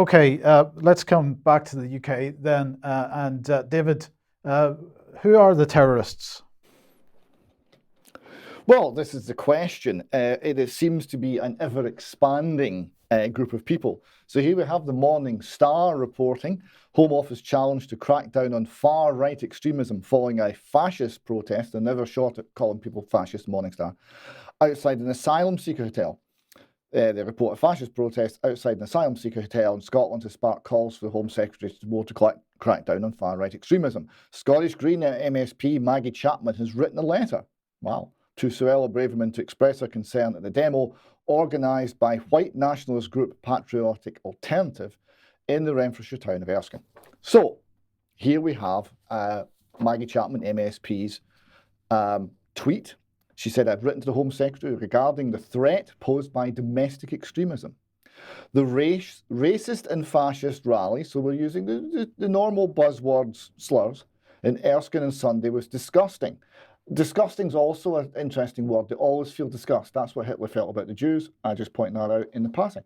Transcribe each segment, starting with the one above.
Okay, let's come back to the UK then. David, who are the terrorists? Well, this is the question. It seems to be an ever-expanding group of people. So here we have the Morning Star reporting, Home Office challenge to crack down on far-right extremism following a fascist protest, they're never short at calling people fascist, Morning Star, outside an asylum-seeker hotel. They report a fascist protest outside an asylum-seeker hotel in Scotland to spark calls for the Home Secretary to crack down on far-right extremism. Scottish Green MSP Maggie Chapman has written a letter, wow, to Suella Braverman to express her concern at the demo organised by white nationalist group Patriotic Alternative in the Renfrewshire town of Erskine. So here we have Maggie Chapman MSP's tweet. She said, I've written to the Home Secretary regarding the threat posed by domestic extremism. The racist and fascist rally, so we're using the normal buzzwords, slurs, in Erskine on Sunday was disgusting. Disgusting's also an interesting word. They always feel disgust. That's what Hitler felt about the Jews. I just point that out in the passing.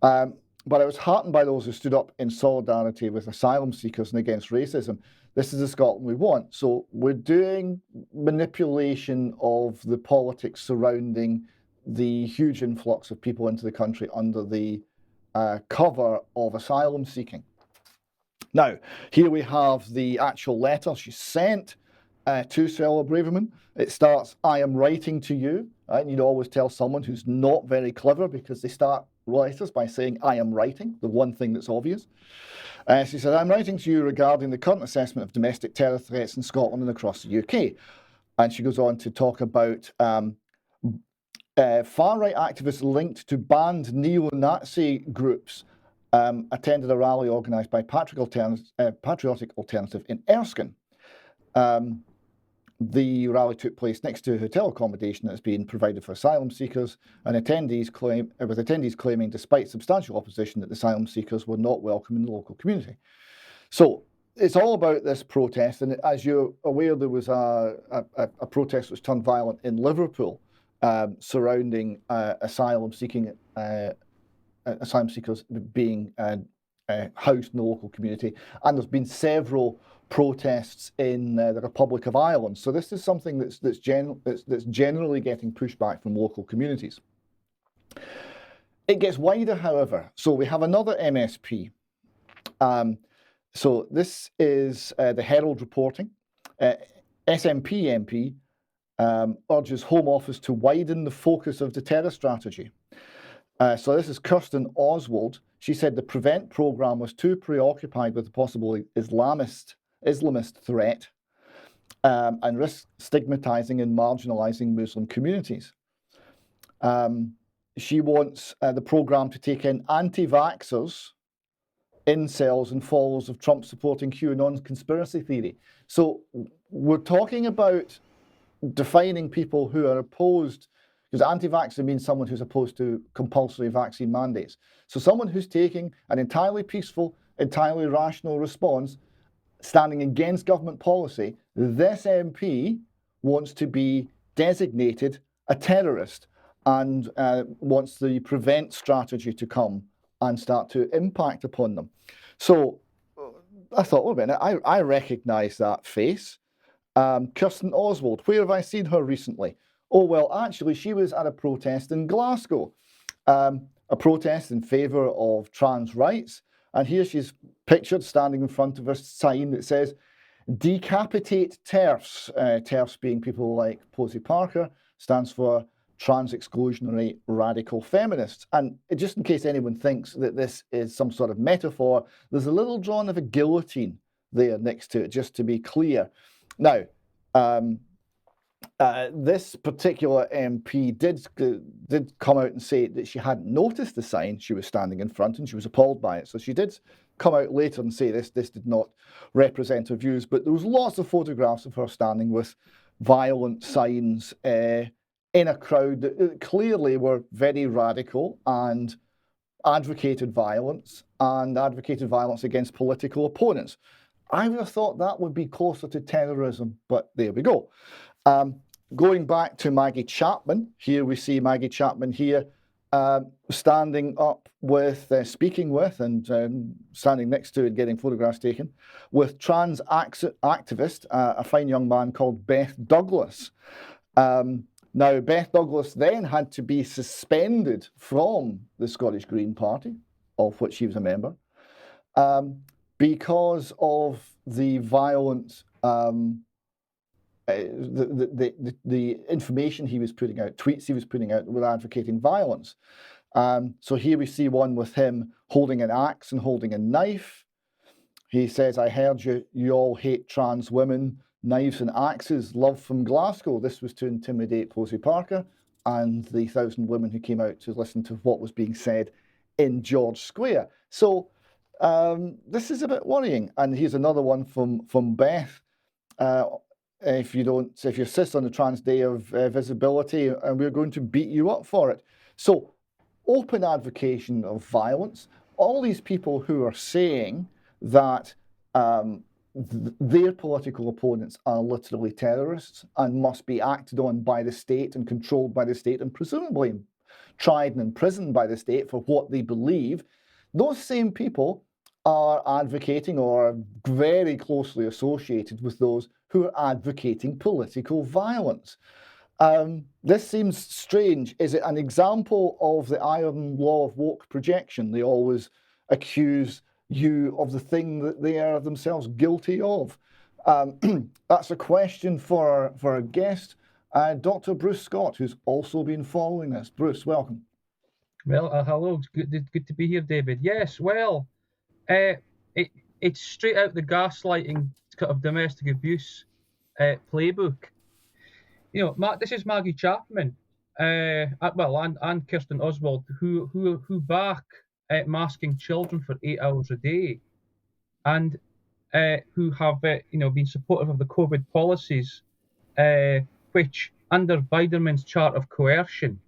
But I was heartened by those who stood up in solidarity with asylum seekers and against racism. This is the Scotland we want. So we're doing manipulation of the politics surrounding the huge influx of people into the country under the cover of asylum seeking. Now, here we have the actual letter she sent to Suella Braverman. It starts, I am writing to you. Right? You'd always tell someone who's not very clever because they start letters by saying, I am writing, the one thing that's obvious. She said, I'm writing to you regarding the current assessment of domestic terror threats in Scotland and across the UK. And she goes on to talk about far-right activists linked to banned neo-Nazi groups attended a rally organised by Patriotic Alternative in Erskine. The rally took place next to a hotel accommodation that's been provided for asylum seekers, and attendees claiming, despite substantial opposition, that the asylum seekers were not welcome in the local community. So it's all about this protest, and as you're aware, there was a protest which turned violent in Liverpool surrounding asylum seekers being housed in the local community, and there's been several protests in the Republic of Ireland. So this is something that's generally getting pushback from local communities. It gets wider, however. So we have another MSP. So this is the Herald reporting. SNP MP urges Home Office to widen the focus of the terror strategy. So this is Kirsten Oswald. She said the PREVENT programme was too preoccupied with the possible Islamist threat and risk stigmatizing and marginalizing Muslim communities. She wants the programme to take in anti-vaxxers, incels and followers of Trump supporting QAnon's conspiracy theory. So we're talking about defining people who are opposed, because anti-vaxxer means someone who's opposed to compulsory vaccine mandates. So someone who's taking an entirely peaceful, entirely rational response, standing against government policy, this MP wants to be designated a terrorist and wants the PREVENT strategy to come and start to impact upon them. So I thought, wait a minute, I recognise that face. Kirsten Oswald, where have I seen her recently? Oh, well, actually, she was at a protest in Glasgow, a protest in favour of trans rights. And here she's pictured standing in front of a sign that says, Decapitate Terfs. Terfs being people like Posey Parker, stands for Trans Exclusionary Radical Feminists. And just in case anyone thinks that this is some sort of metaphor, there's a little drawing of a guillotine there next to it, just to be clear. Now, this particular MP did come out and say that she hadn't noticed the sign she was standing in front and she was appalled by it. So she did come out later and say this did not represent her views, but there was lots of photographs of her standing with violent signs in a crowd that clearly were very radical and advocated violence against political opponents. I would have thought that would be closer to terrorism, but there we go. Going back to Maggie Chapman, here we see Maggie Chapman here standing up with, speaking with, and standing next to and getting photographs taken with trans activist, a fine young man called Beth Douglas. Now, Beth Douglas then had to be suspended from the Scottish Green Party, of which she was a member, because of the violent, the information he was putting out, tweets he was putting out with advocating violence. So here we see one with him holding an axe and holding a knife. He says, "I heard you all hate trans women, knives and axes, love from Glasgow." This was to intimidate Posey Parker and the 1,000 women who came out to listen to what was being said in George Square. So this is a bit worrying. And here's another one from Beth. If you insist on the Trans Day of Visibility, and we're going to beat you up for it. So open advocacy of violence. All these people who are saying that their political opponents are literally terrorists and must be acted on by the state and controlled by the state and presumably tried and imprisoned by the state for what they believe, those same people are advocating or are very closely associated with those who are advocating political violence. This seems strange. Is it an example of the iron law of woke projection? They always accuse you of the thing that they are themselves guilty of. That's a question for our guest, Dr. Bruce Scott, who's also been following this. Bruce, welcome. Well, hello. Good to be here, David. Yes, well, it's straight out the gaslighting of domestic abuse playbook. You know, this is Maggie Chapman, and Kirsten Oswald, who back masking children for 8 hours a day, and who have been supportive of the COVID policies, which under Biderman's chart of coercion,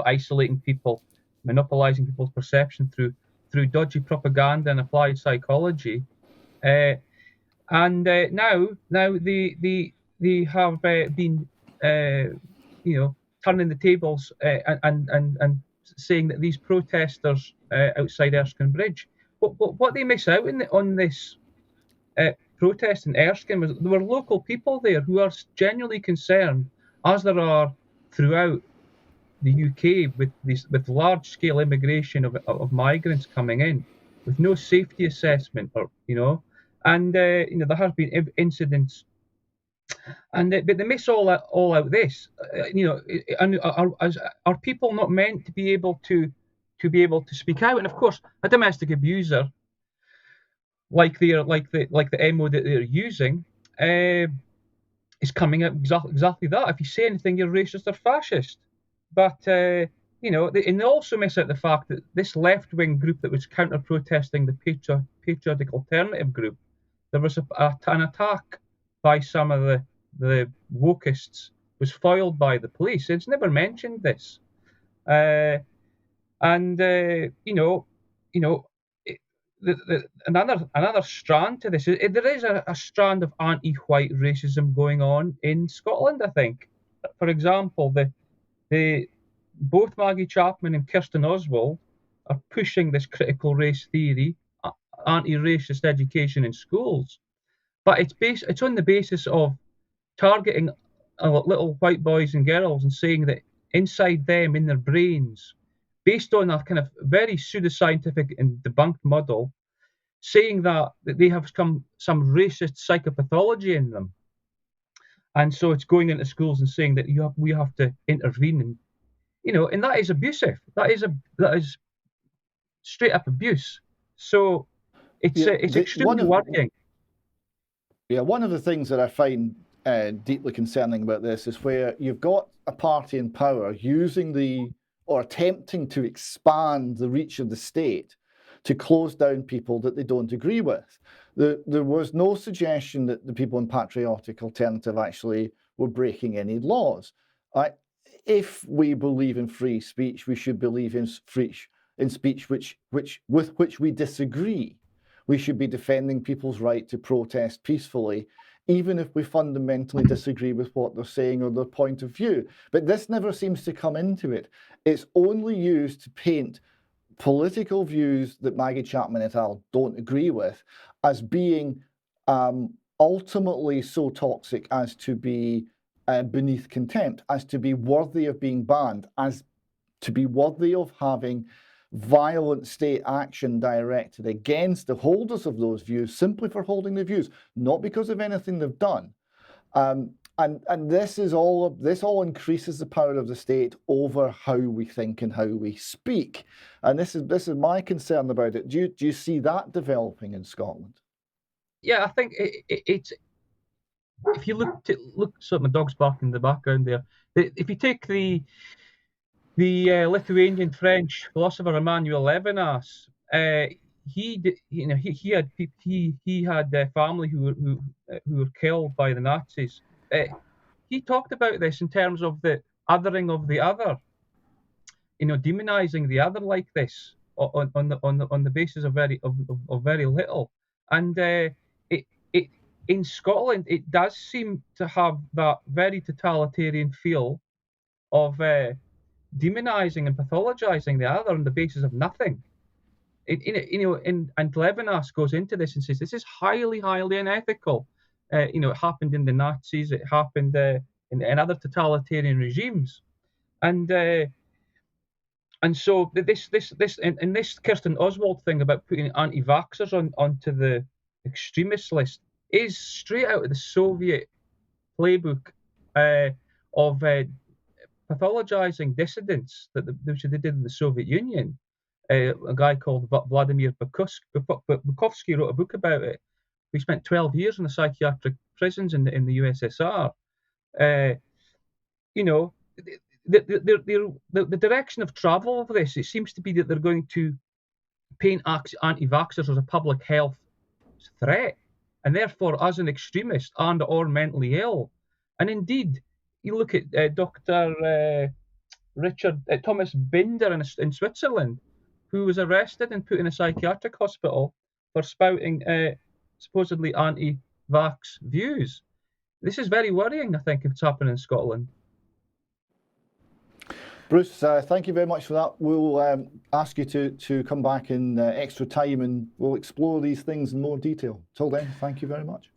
isolating people, monopolizing people's perception through dodgy propaganda and applied psychology, and now they have been turning the tables and saying that these protesters outside Erskine Bridge, what they miss out on this protest in Erskine was there were local people there who are genuinely concerned, as there are throughout the UK with large-scale immigration of migrants coming in with no safety assessment, and there has been incidents, and but they miss all out this, and are people not meant to be able to speak out? And of course, a domestic abuser like the MO that they're using is coming out exactly that. If you say anything, you're racist or fascist. But and they also miss out the fact that this left-wing group that was counter-protesting the patriotic alternative group, there was an attack by some of the wokeists was foiled by the police. It's never mentioned this, another strand to this. There is a strand of anti-white racism going on in Scotland. I think, for example, both Maggie Chapman and Kirsten Oswald are pushing this critical race theory, anti-racist education in schools, but it's on the basis of targeting little white boys and girls and saying that inside them, in their brains, based on a kind of very pseudoscientific and debunked model, saying that they have some racist psychopathology in them, and so it's going into schools and saying that we have to intervene, and that is abusive. That is straight up abuse. So it's extremely worrying. Yeah, one of the things that I find deeply concerning about this is where you've got a party in power using or attempting to expand the reach of the state to close down people that they don't agree with. There was no suggestion that the people in Patriotic Alternative actually were breaking any laws. If we believe in free speech, we should believe in speech with which we disagree. We should be defending people's right to protest peacefully even if we fundamentally disagree with what they're saying or their point of view. But this never seems to come into it. It's only used to paint political views that Maggie Chapman et al. Don't agree with as being ultimately so toxic as to be beneath contempt, as to be worthy of being banned, as to be worthy of having violent state action directed against the holders of those views simply for holding the views, not because of anything they've done. And this all increases the power of the state over how we think and how we speak. And this is my concern about it. Do you see that developing in Scotland? Yeah, I think it's. If you look, so my dog's barking in the background there. If you take the Lithuanian French philosopher Emmanuel Levinas, he had family who were killed by the Nazis. He talked about this in terms of the othering of the other, demonizing the other like this on the basis of very little. And it in Scotland, it does seem to have that very totalitarian feel of demonizing and pathologizing the other on the basis of nothing. And Levinas goes into this and says this is highly, highly unethical. It happened in the Nazis. It happened in other totalitarian regimes, and so this Kirsten Oswald thing about putting anti-vaxxers onto the extremist list is straight out of the Soviet playbook of pathologizing dissidents which they did in the Soviet Union. A guy called Vladimir Bukovsky wrote a book about it. We spent 12 years in the psychiatric prisons in the USSR. The direction of travel of this, it seems to be that they're going to paint anti-vaxxers as a public health threat, and therefore as an extremist and or mentally ill. And indeed, you look at Dr. Thomas Binder in Switzerland, who was arrested and put in a psychiatric hospital for spouting supposedly anti-vax views. This is very worrying, I think, if it's happening in Scotland. Bruce, thank you very much for that. We'll ask you to come back in extra time and we'll explore these things in more detail. Till then, thank you very much.